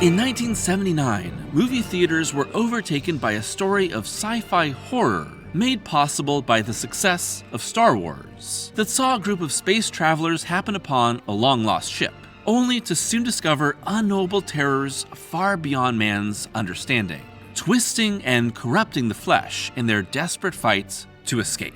In 1979, movie theaters were overtaken by a story of sci-fi horror made possible by the success of Star Wars, that saw a group of space travelers happen upon a long-lost ship, only to soon discover unknowable terrors far beyond man's understanding, twisting and corrupting the flesh in their desperate fight to escape.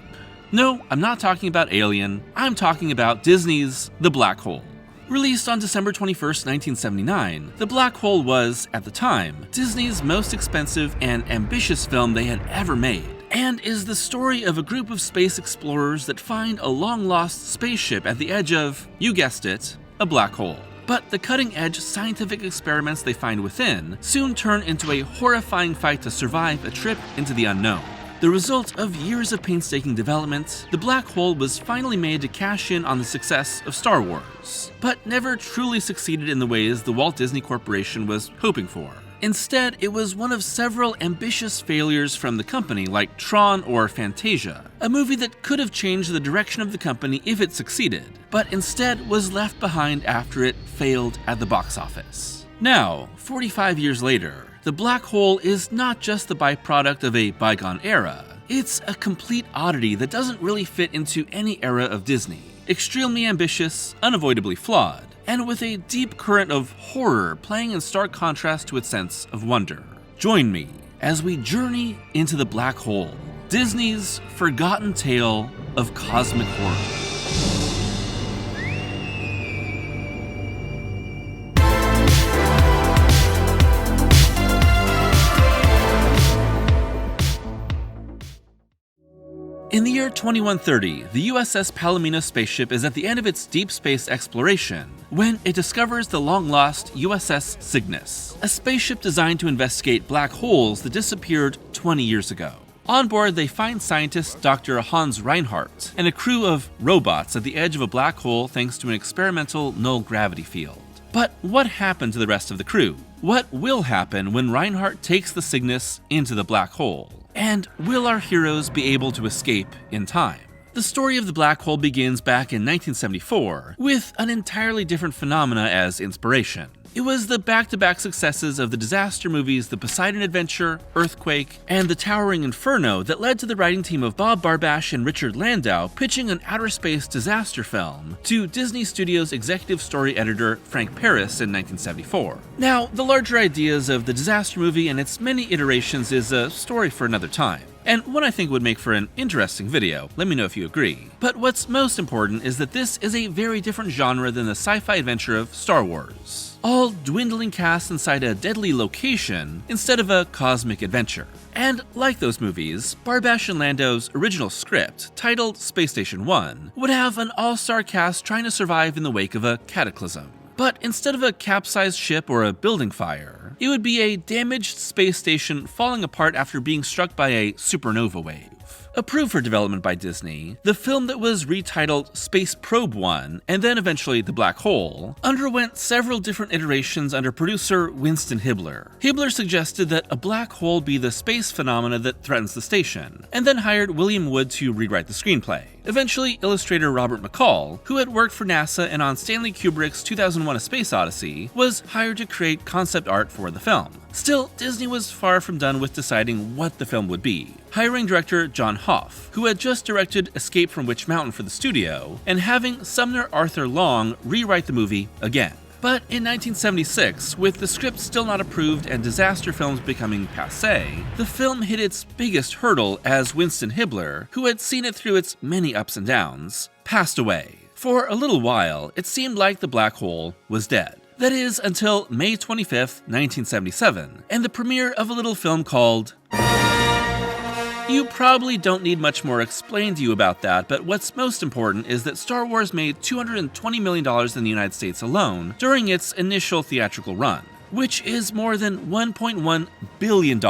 No, I'm not talking about Alien, I'm talking about Disney's The Black Hole. Released on December 21st, 1979, The Black Hole was, at the time, Disney's most expensive and ambitious film they had ever made, and is the story of a group of space explorers that find a long-lost spaceship at the edge of, you guessed it, a black hole. But the cutting-edge scientific experiments they find within soon turn into a horrifying fight to survive a trip into the unknown. The result of years of painstaking development, The Black Hole was finally made to cash in on the success of Star Wars, but never truly succeeded in the ways the Walt Disney Corporation was hoping for. Instead, it was one of several ambitious failures from the company like Tron or Fantasia, a movie that could have changed the direction of the company if it succeeded, but instead was left behind after it failed at the box office. Now, 45 years later, The Black Hole is not just the byproduct of a bygone era, it's a complete oddity that doesn't really fit into any era of Disney. Extremely ambitious, unavoidably flawed, and with a deep current of horror playing in stark contrast to its sense of wonder. Join me as we journey into The Black Hole, Disney's forgotten tale of cosmic horror. In the year 2130, the USS Palomino spaceship is at the end of its deep space exploration when it discovers the long-lost USS Cygnus, a spaceship designed to investigate black holes that disappeared 20 years ago. On board, they find scientist Dr. Hans Reinhardt and a crew of robots at the edge of a black hole thanks to an experimental null gravity field. But what happened to the rest of the crew? What will happen when Reinhardt takes the Cygnus into the black hole? And will our heroes be able to escape in time? The story of the black hole begins back in 1974 with an entirely different phenomena as inspiration. It was the back-to-back successes of the disaster movies The Poseidon Adventure, Earthquake, and The Towering Inferno that led to the writing team of Bob Barbash and Richard Landau pitching an outer space disaster film to Disney Studios executive story editor Frank Paris in 1974. Now, the larger ideas of the disaster movie and its many iterations is a story for another time, and one I think would make for an interesting video. Let me know if you agree. But what's most important is that this is a very different genre than the sci-fi adventure of Star Wars. All dwindling casts inside a deadly location instead of a cosmic adventure. And like those movies, Barbash and Landau's original script, titled Space Station 1, would have an all-star cast trying to survive in the wake of a cataclysm. But instead of a capsized ship or a building fire, it would be a damaged space station falling apart after being struck by a supernova wave. Approved for development by Disney, the film that was retitled Space Probe 1 and then eventually The Black Hole underwent several different iterations under producer Winston Hibler. Hibler suggested that a black hole be the space phenomena that threatens the station, and then hired William Wood to rewrite the screenplay. Eventually, illustrator Robert McCall, who had worked for NASA and on Stanley Kubrick's 2001: A Space Odyssey, was hired to create concept art for the film. Still, Disney was far from done with deciding what the film would be, hiring director John Hoff, who had just directed Escape from Witch Mountain for the studio, and having Sumner Arthur Long rewrite the movie again. But in 1976, with the script still not approved and disaster films becoming passé, the film hit its biggest hurdle as Winston Hibler, who had seen it through its many ups and downs, passed away. For a little while, it seemed like The Black Hole was dead. That is, until May 25th, 1977, and the premiere of a little film called... You probably don't need much more explained to you about that, but what's most important is that Star Wars made $220 million in the United States alone during its initial theatrical run, which is more than $1.1 billion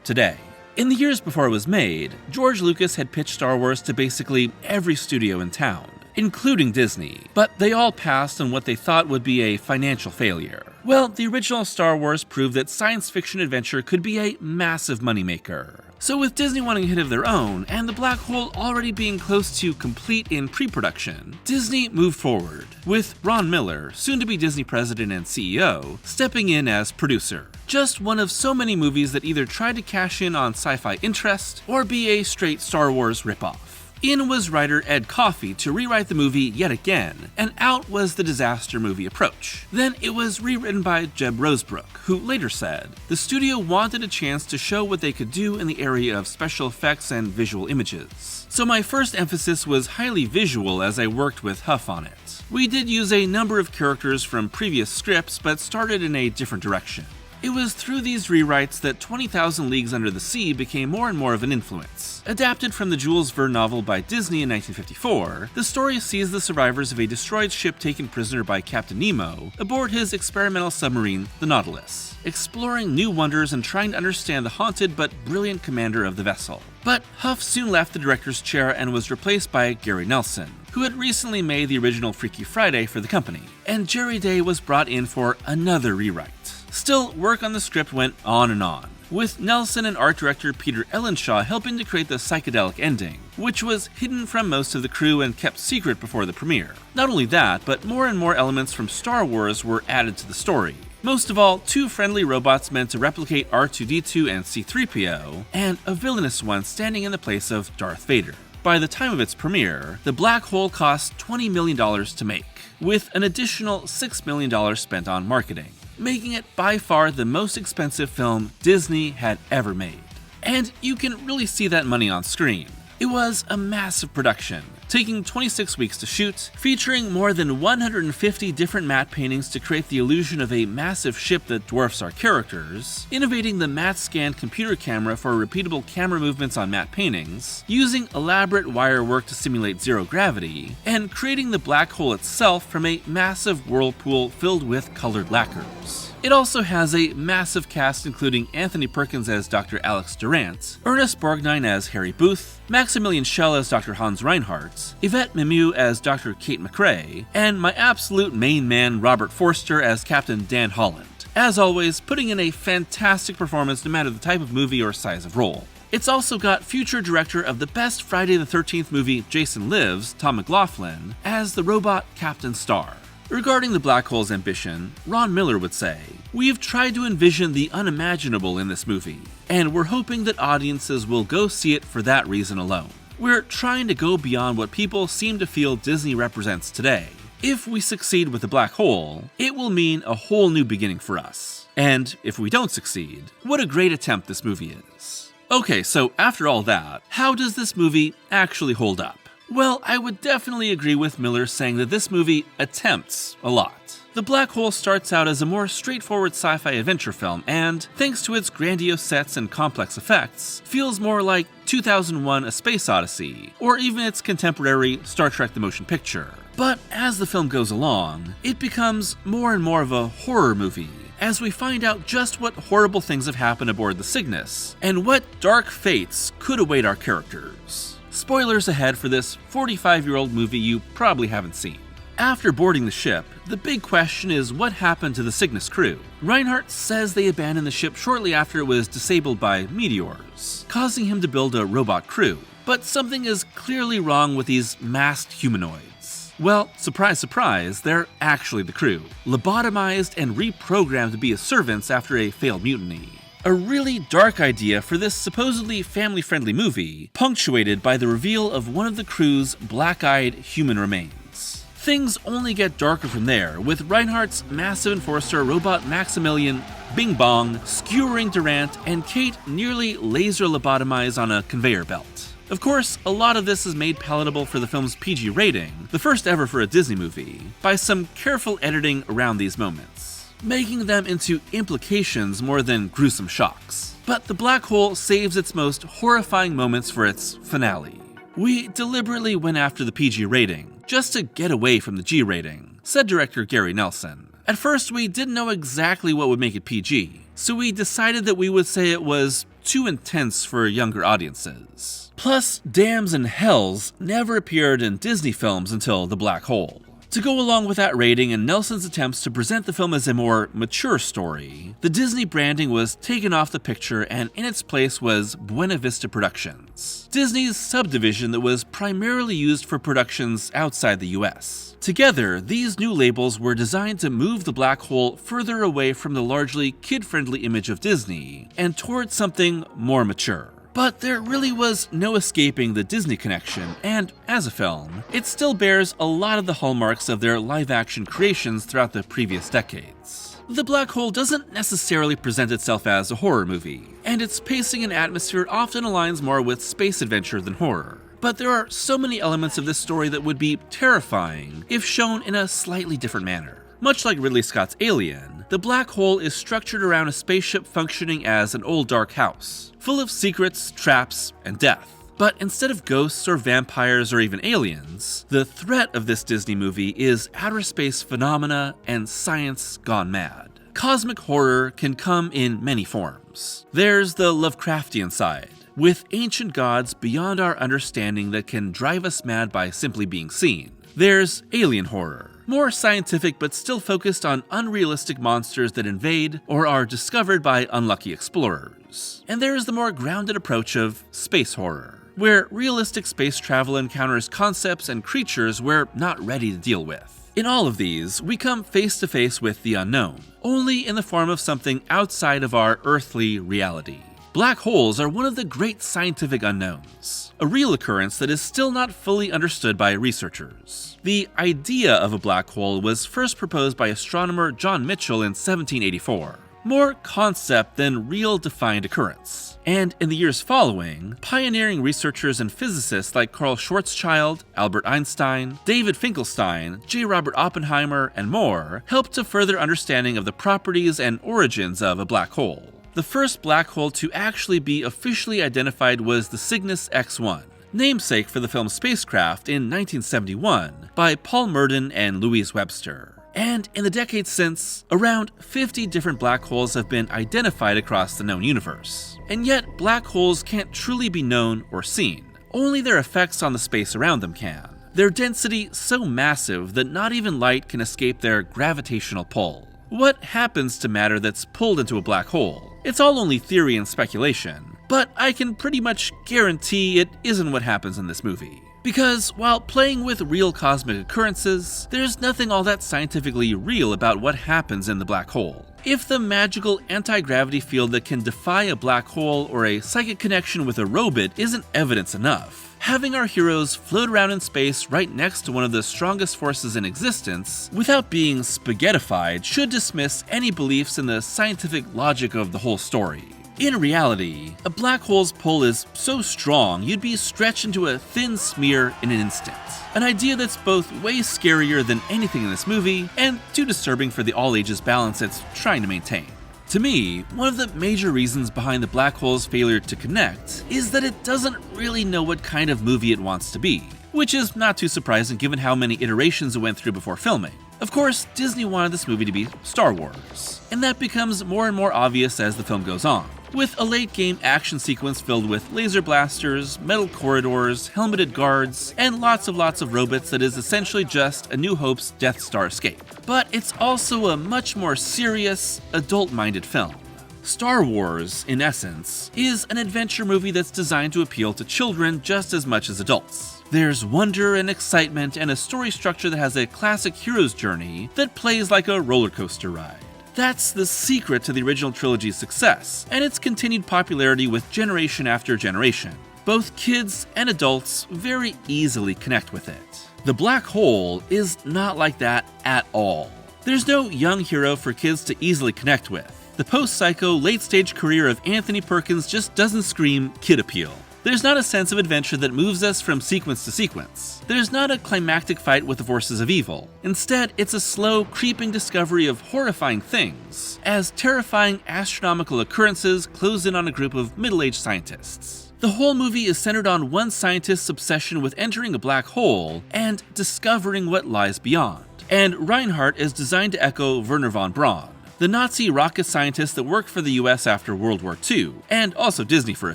today. In the years before it was made, George Lucas had pitched Star Wars to basically every studio in town. including Disney, but they all passed on what they thought would be a financial failure. Well, the original Star Wars proved that science fiction adventure could be a massive moneymaker. So with Disney wanting a hit of their own, and the black hole already being close to complete in pre-production, Disney moved forward, with Ron Miller, soon to be Disney president and CEO, stepping in as producer. Just one of so many movies that either tried to cash in on sci-fi interest, or be a straight Star Wars ripoff. In was writer Ed Coffey to rewrite the movie yet again, and out was the disaster movie approach. Then it was rewritten by Jeb Rosebrook, who later said, "The studio wanted a chance to show what they could do in the area of special effects and visual images. So my first emphasis was highly visual as I worked with Huff on it. We did use a number of characters from previous scripts, but started in a different direction." It was through these rewrites that 20,000 Leagues Under the Sea became more and more of an influence. Adapted from the Jules Verne novel by Disney in 1954, the story sees the survivors of a destroyed ship taken prisoner by Captain Nemo aboard his experimental submarine, the Nautilus, exploring new wonders and trying to understand the haunted but brilliant commander of the vessel. But Huff soon left the director's chair and was replaced by Gary Nelson, who had recently made the original Freaky Friday for the company, and Jerry Day was brought in for another rewrite. Still, work on the script went on and on, with Nelson and art director Peter Ellenshaw helping to create the psychedelic ending, which was hidden from most of the crew and kept secret before the premiere. Not only that, but more and more elements from Star Wars were added to the story. Most of all, two friendly robots meant to replicate R2-D2 and C-3PO, and a villainous one standing in the place of Darth Vader. By the time of its premiere, the black hole cost $20 million to make, with an additional $6 million spent on marketing, making it by far the most expensive film Disney had ever made. And you can really see that money on screen. It was a massive production, taking 26 weeks to shoot, featuring more than 150 different matte paintings to create the illusion of a massive ship that dwarfs our characters, innovating the matte scanned computer camera for repeatable camera movements on matte paintings, using elaborate wire work to simulate zero gravity, and creating the black hole itself from a massive whirlpool filled with colored lacquers. It also has a massive cast including Anthony Perkins as Dr. Alex Durant, Ernest Borgnine as Harry Booth, Maximilian Schell as Dr. Hans Reinhardt, Yvette Mimieux as Dr. Kate McRae, and my absolute main man Robert Forster as Captain Dan Holland. As always, putting in a fantastic performance no matter the type of movie or size of role. It's also got future director of the best Friday the 13th movie Jason Lives, Tom McLaughlin, as the robot Captain Star. Regarding the black hole's ambition, Ron Miller would say, "We've tried to envision the unimaginable in this movie, and we're hoping that audiences will go see it for that reason alone. We're trying to go beyond what people seem to feel Disney represents today. If we succeed with the black hole, it will mean a whole new beginning for us. And if we don't succeed, what a great attempt this movie is." Okay, so after all that, how does this movie actually hold up? Well, I would definitely agree with Miller saying that this movie attempts a lot. The Black Hole starts out as a more straightforward sci-fi adventure film and, thanks to its grandiose sets and complex effects, feels more like 2001: A Space Odyssey, or even its contemporary Star Trek: The Motion Picture. But as the film goes along, it becomes more and more of a horror movie, as we find out just what horrible things have happened aboard the Cygnus, and what dark fates could await our characters. Spoilers ahead for this 45-year-old movie you probably haven't seen. After boarding the ship, the big question is what happened to the Cygnus crew. Reinhardt says they abandoned the ship shortly after it was disabled by meteors, causing him to build a robot crew. But something is clearly wrong with these masked humanoids. Well, surprise, surprise, they're actually the crew, lobotomized and reprogrammed to be his servants after a failed mutiny. A really dark idea for this supposedly family-friendly movie, punctuated by the reveal of one of the crew's black-eyed human remains. Things only get darker from there, with Reinhardt's massive enforcer robot Maximilian Bing Bong skewering Durant and Kate nearly laser lobotomized on a conveyor belt. Of course, a lot of this is made palatable for the film's PG rating, the first ever for a Disney movie, by some careful editing around these moments, making them into implications more than gruesome shocks. But the black hole saves its most horrifying moments for its finale. "We deliberately went after the PG rating, just to get away from the G rating," said director Gary Nelson. "At first we didn't know exactly what would make it PG, so we decided that we would say it was too intense for younger audiences. Plus, dams and hells never appeared in Disney films until The Black Hole. To go along with that rating and Nelson's attempts to present the film as a more mature story, the Disney branding was taken off the picture and in its place was Buena Vista Productions, Disney's subdivision that was primarily used for productions outside the US. Together, these new labels were designed to move The Black Hole further away from the largely kid-friendly image of Disney and towards something more mature. But there really was no escaping the Disney connection, and as a film, it still bears a lot of the hallmarks of their live-action creations throughout the previous decades. The Black Hole doesn't necessarily present itself as a horror movie, and its pacing and atmosphere often aligns more with space adventure than horror. But there are so many elements of this story that would be terrifying if shown in a slightly different manner. Much like Ridley Scott's Alien, The Black Hole is structured around a spaceship functioning as an old dark house, full of secrets, traps, and death. But instead of ghosts or vampires or even aliens, the threat of this Disney movie is outer space phenomena and science gone mad. Cosmic horror can come in many forms. There's the Lovecraftian side, with ancient gods beyond our understanding that can drive us mad by simply being seen. There's alien horror, more scientific but still focused on unrealistic monsters that invade or are discovered by unlucky explorers. And there's the more grounded approach of space horror, where realistic space travel encounters concepts and creatures we're not ready to deal with. In all of these, we come face to face with the unknown, only in the form of something outside of our earthly reality. Black holes are one of the great scientific unknowns, a real occurrence that is still not fully understood by researchers. The idea of a black hole was first proposed by astronomer John Mitchell in 1784, more concept than real defined occurrence. And in the years following, pioneering researchers and physicists like Carl Schwarzschild, Albert Einstein, David Finkelstein, J. Robert Oppenheimer, and more helped to further understanding of the properties and origins of a black hole. The first black hole to actually be officially identified was the Cygnus X-1, namesake for the film Spacecraft in 1971 by Paul Murden and Louise Webster. And in the decades since, around 50 different black holes have been identified across the known universe. And yet, black holes can't truly be known or seen. Only their effects on the space around them can. Their density so massive that not even light can escape their gravitational pull. What happens to matter that's pulled into a black hole? It's all only theory and speculation, but I can pretty much guarantee it isn't what happens in this movie. Because while playing with real cosmic occurrences, there's nothing all that scientifically real about what happens in the black hole. If the magical anti-gravity field that can defy a black hole or a psychic connection with a robot isn't evidence enough, having our heroes float around in space right next to one of the strongest forces in existence without being spaghettified should dismiss any beliefs in the scientific logic of the whole story. In reality, a black hole's pull is so strong you'd be stretched into a thin smear in an instant. An idea that's both way scarier than anything in this movie and too disturbing for the all-ages balance it's trying to maintain. To me, one of the major reasons behind the black hole's failure to connect is that it doesn't really know what kind of movie it wants to be, which is not too surprising given how many iterations it went through before filming. Of course, Disney wanted this movie to be Star Wars, and that becomes more and more obvious as the film goes on, with a late-game action sequence filled with laser blasters, metal corridors, helmeted guards, and lots of robots that is essentially just A New Hope's Death Star escape. But it's also a much more serious, adult-minded film. Star Wars, in essence, is an adventure movie that's designed to appeal to children just as much as adults. There's wonder and excitement and a story structure that has a classic hero's journey that plays like a roller coaster ride. That's the secret to the original trilogy's success, and its continued popularity with generation after generation. Both kids and adults very easily connect with it. The Black Hole is not like that at all. There's no young hero for kids to easily connect with. The post-psycho, late-stage career of Anthony Perkins just doesn't scream kid appeal. There's not a sense of adventure that moves us from sequence to sequence. There's not a climactic fight with the forces of evil. Instead, it's a slow, creeping discovery of horrifying things, as terrifying astronomical occurrences close in on a group of middle-aged scientists. The whole movie is centered on one scientist's obsession with entering a black hole and discovering what lies beyond. And Reinhardt is designed to echo Wernher von Braun, the Nazi rocket scientists that worked for the US after World War II, and also Disney for a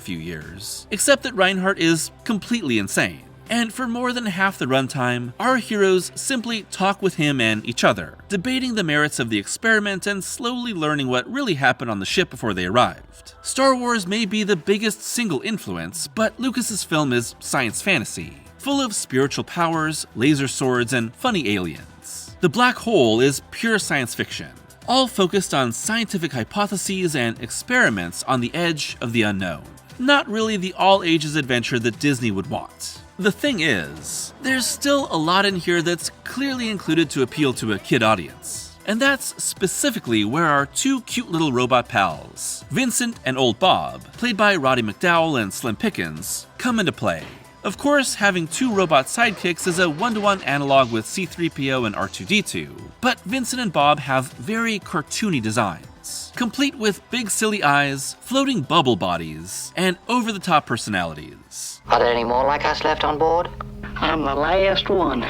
few years. Except that Reinhardt is completely insane. And for more than half the runtime, our heroes simply talk with him and each other, debating the merits of the experiment and slowly learning what really happened on the ship before they arrived. Star Wars may be the biggest single influence, but Lucas's film is science fantasy, full of spiritual powers, laser swords, and funny aliens. The Black Hole is pure science fiction, all focused on scientific hypotheses and experiments on the edge of the unknown. Not really the all-ages adventure that Disney would want. The thing is, there's still a lot in here that's clearly included to appeal to a kid audience. And that's specifically where our two cute little robot pals, Vincent and Old Bob, played by Roddy McDowall and Slim Pickens, come into play. Of course, having two robot sidekicks is a one-to-one analog with C-3PO and R2-D2, but Vincent and Bob have very cartoony designs, complete with big silly eyes, floating bubble bodies, and over-the-top personalities. Are there any more like us left on board? I'm the last one.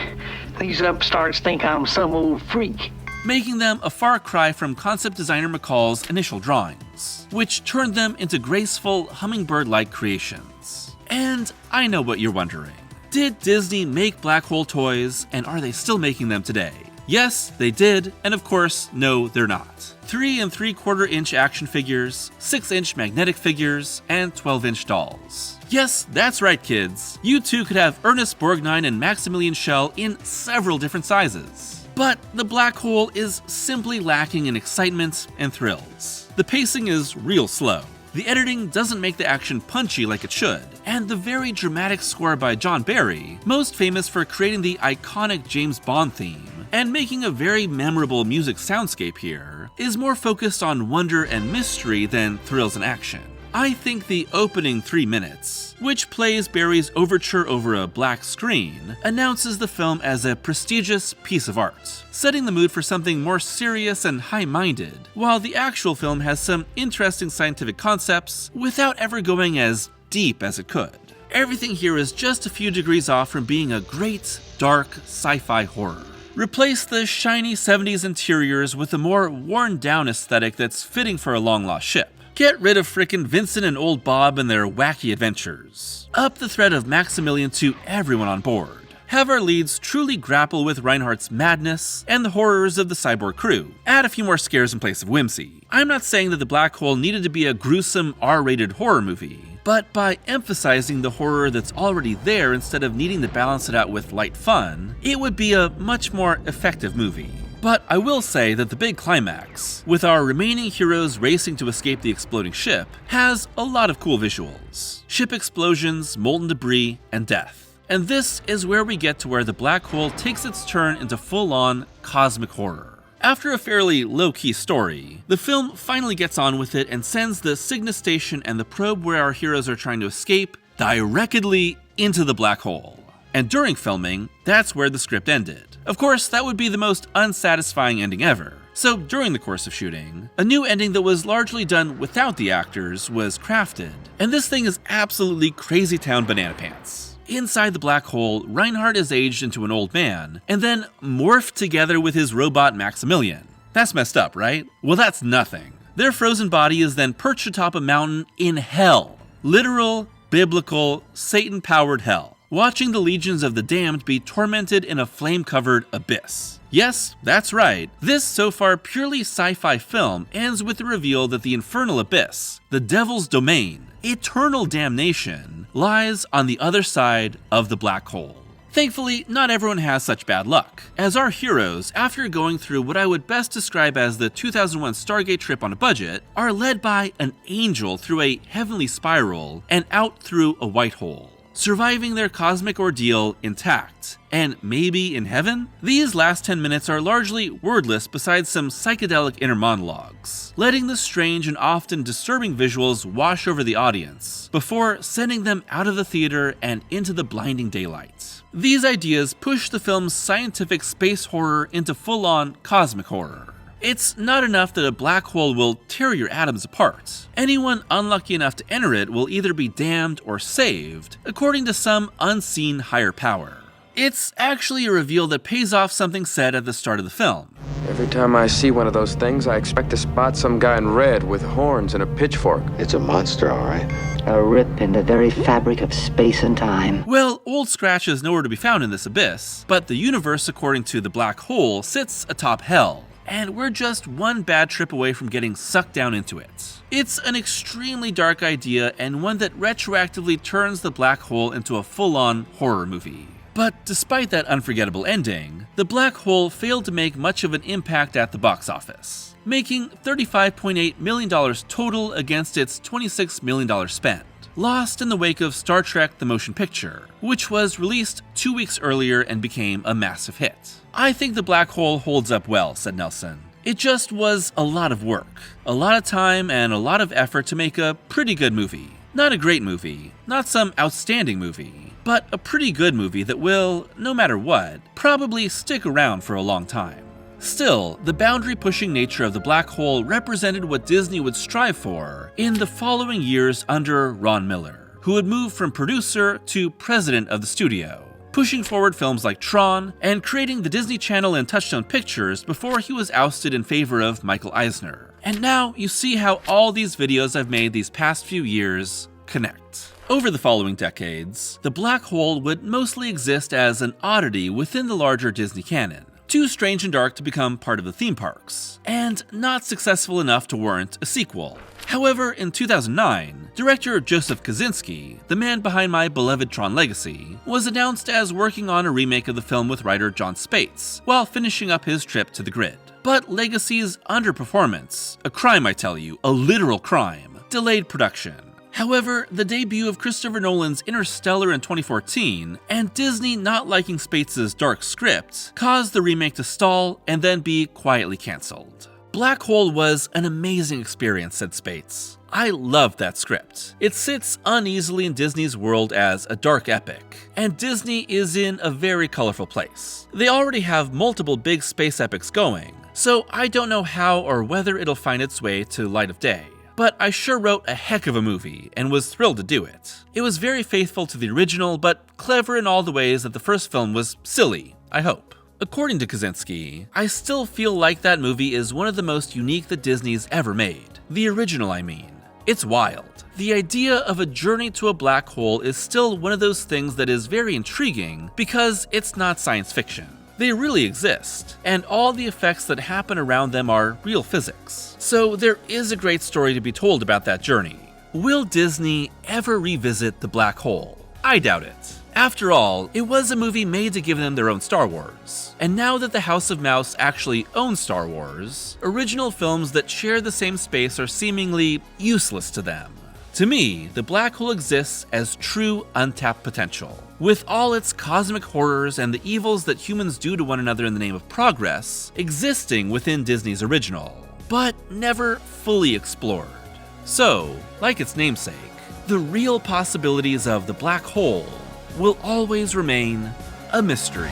These upstarts think I'm some old freak. Making them a far cry from concept designer McCall's initial drawings, which turned them into graceful, hummingbird-like creations. And I know what you're wondering. Did Disney make black hole toys, and are they still making them today? Yes, they did, and of course, no, they're not. 3 3/4-inch action figures, 6-inch magnetic figures, and 12-inch dolls. Yes, that's right, kids. You too could have Ernest Borgnine and Maximilian Schell in several different sizes. But the black hole is simply lacking in excitement and thrills. The pacing is real slow. The editing doesn't make the action punchy like it should, and the very dramatic score by John Barry, most famous for creating the iconic James Bond theme and making a very memorable music soundscape here, is more focused on wonder and mystery than thrills and action. I think the opening 3 minutes, which plays Barry's overture over a black screen, announces the film as a prestigious piece of art, setting the mood for something more serious and high-minded, while the actual film has some interesting scientific concepts without ever going as deep as it could. Everything here is just a few degrees off from being a great, dark sci-fi horror. Replace the shiny 70s interiors with a more worn-down aesthetic that's fitting for a long-lost ship. Get rid of frickin' Vincent and Old Bob and their wacky adventures. Up the threat of Maximilian to everyone on board. Have our leads truly grapple with Reinhardt's madness and the horrors of the cyborg crew. Add a few more scares in place of whimsy. I'm not saying that The Black Hole needed to be a gruesome R-rated horror movie, but by emphasizing the horror that's already there instead of needing to balance it out with light fun, it would be a much more effective movie. But I will say that the big climax, with our remaining heroes racing to escape the exploding ship, has a lot of cool visuals. Ship explosions, molten debris, and death. And this is where we get to where the black hole takes its turn into full-on cosmic horror. After a fairly low-key story, the film finally gets on with it and sends the Cygnus station and the probe where our heroes are trying to escape directly into the black hole. And during filming, that's where the script ended. Of course, that would be the most unsatisfying ending ever. So during the course of shooting, a new ending that was largely done without the actors was crafted. And this thing is absolutely crazy town banana pants. Inside the black hole, Reinhardt is aged into an old man, and then morphed together with his robot Maximilian. That's messed up, right? Well, that's nothing. Their frozen body is then perched atop a mountain in hell. Literal, biblical, Satan-powered hell, watching the legions of the damned be tormented in a flame-covered abyss. Yes, that's right. This so far purely sci-fi film ends with the reveal that the infernal abyss, the devil's domain, eternal damnation, lies on the other side of the black hole. Thankfully, not everyone has such bad luck, as our heroes, after going through what I would best describe as the 2001 Stargate trip on a budget, are led by an angel through a heavenly spiral and out through a white hole, surviving their cosmic ordeal intact, and maybe in heaven? These last 10 minutes are largely wordless besides some psychedelic inner monologues, letting the strange and often disturbing visuals wash over the audience, before sending them out of the theater and into the blinding daylight. These ideas push the film's scientific space horror into full-on cosmic horror. It's not enough that a black hole will tear your atoms apart. Anyone unlucky enough to enter it will either be damned or saved, according to some unseen higher power. It's actually a reveal that pays off something said at the start of the film. Every time I see one of those things, I expect to spot some guy in red with horns and a pitchfork. It's a monster, all right. A rip in the very fabric of space and time. Well, Old Scratch is nowhere to be found in this abyss, but the universe, according to the black hole, sits atop hell, and we're just one bad trip away from getting sucked down into it. It's an extremely dark idea and one that retroactively turns the black hole into a full-on horror movie. But despite that unforgettable ending, the black hole failed to make much of an impact at the box office, making $35.8 million total against its $26 million spend, lost in the wake of Star Trek: The Motion Picture, which was released 2 weeks earlier and became a massive hit. "I think the black hole holds up well," said Nelson. "It just was a lot of work, a lot of time, and a lot of effort to make a pretty good movie. Not a great movie, not some outstanding movie, but a pretty good movie that will, no matter what, probably stick around for a long time." Still, the boundary-pushing nature of the black hole represented what Disney would strive for in the following years under Ron Miller, who would move from producer to president of the studio, pushing forward films like Tron and creating the Disney Channel and Touchstone Pictures before he was ousted in favor of Michael Eisner. And now you see how all these videos I've made these past few years connect. Over the following decades, the black hole would mostly exist as an oddity within the larger Disney canon, too strange and dark to become part of the theme parks, and not successful enough to warrant a sequel. However, in 2009, director Joseph Kosinski, the man behind my beloved Tron Legacy, was announced as working on a remake of the film with writer John Spates, while finishing up his trip to the grid. But Legacy's underperformance, a crime I tell you, a literal crime, delayed production. However, the debut of Christopher Nolan's Interstellar in 2014, and Disney not liking Spates' dark script, caused the remake to stall and then be quietly cancelled. "Black Hole was an amazing experience," said Spates. "I loved that script. It sits uneasily in Disney's world as a dark epic, and Disney is in a very colorful place. They already have multiple big space epics going, so I don't know how or whether it'll find its way to light of day. But I sure wrote a heck of a movie and was thrilled to do it. It was very faithful to the original, but clever in all the ways that the first film was silly, I hope." According to Kosinski, "I still feel like that movie is one of the most unique that Disney's ever made. The original, I mean. It's wild. The idea of a journey to a black hole is still one of those things that is very intriguing because it's not science fiction. They really exist, and all the effects that happen around them are real physics. So there is a great story to be told about that journey. Will Disney ever revisit the black hole? I doubt it. After all, it was a movie made to give them their own Star Wars. And now that the House of Mouse actually owns Star Wars, original films that share the same space are seemingly useless to them. To me, the black hole exists as true untapped potential. With all its cosmic horrors and the evils that humans do to one another in the name of progress, existing within Disney's original, but never fully explored. So, like its namesake, the real possibilities of the black hole will always remain a mystery.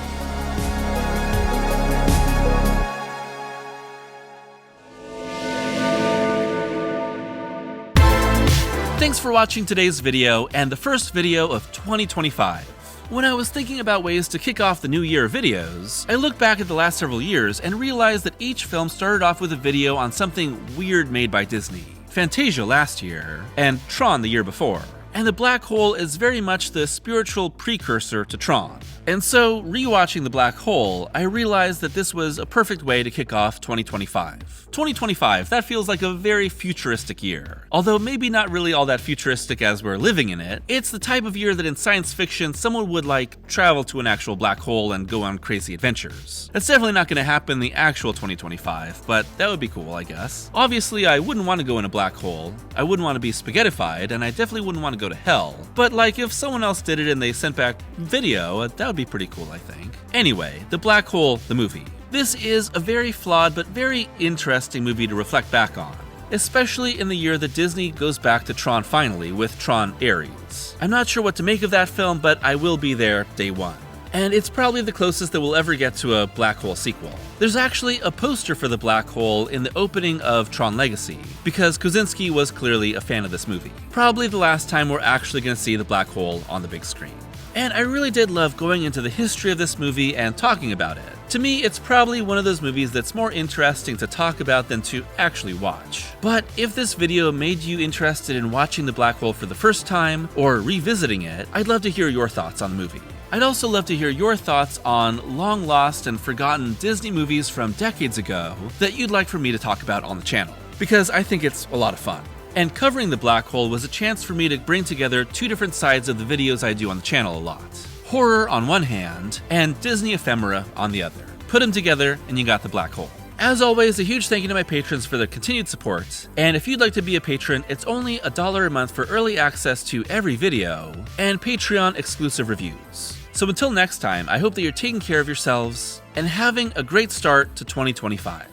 Thanks for watching today's video and the first video of 2025. When I was thinking about ways to kick off the new year of videos, I looked back at the last several years and realized that each film started off with a video on something weird made by Disney. Fantasia last year, and Tron the year before. And the black hole is very much the spiritual precursor to Tron. And so, rewatching the black hole, I realized that this was a perfect way to kick off 2025. 2025, that feels like a very futuristic year. Although maybe not really all that futuristic as we're living in it, it's the type of year that in science fiction someone would travel to an actual black hole and go on crazy adventures. That's definitely not going to happen in the actual 2025, but that would be cool, I guess. Obviously, I wouldn't want to go in a black hole, I wouldn't want to be spaghettified, and I definitely wouldn't want to go to hell. But if someone else did it and they sent back video, that would be pretty cool, I think. Anyway, The Black Hole, the movie. This is a very flawed but very interesting movie to reflect back on, especially in the year that Disney goes back to Tron finally with Tron Ares. I'm not sure what to make of that film, but I will be there day one. And it's probably the closest that we'll ever get to a black hole sequel. There's actually a poster for the black hole in the opening of Tron Legacy, because Kosinski was clearly a fan of this movie. Probably the last time we're actually going to see the black hole on the big screen. and I really did love going into the history of this movie and talking about it. To me, it's probably one of those movies that's more interesting to talk about than to actually watch. But if this video made you interested in watching The Black Hole for the first time, or revisiting it, I'd love to hear your thoughts on the movie. I'd also love to hear your thoughts on long lost and forgotten Disney movies from decades ago that you'd like for me to talk about on the channel, because I think it's a lot of fun. And covering The Black Hole was a chance for me to bring together two different sides of the videos I do on the channel a lot. Horror on one hand, and Disney ephemera on the other. Put them together and you got The Black Hole. As always, a huge thank you to my patrons for their continued support, and if you'd like to be a patron, it's only $1 a month for early access to every video, and Patreon exclusive reviews. So until next time, I hope that you're taking care of yourselves, and having a great start to 2025.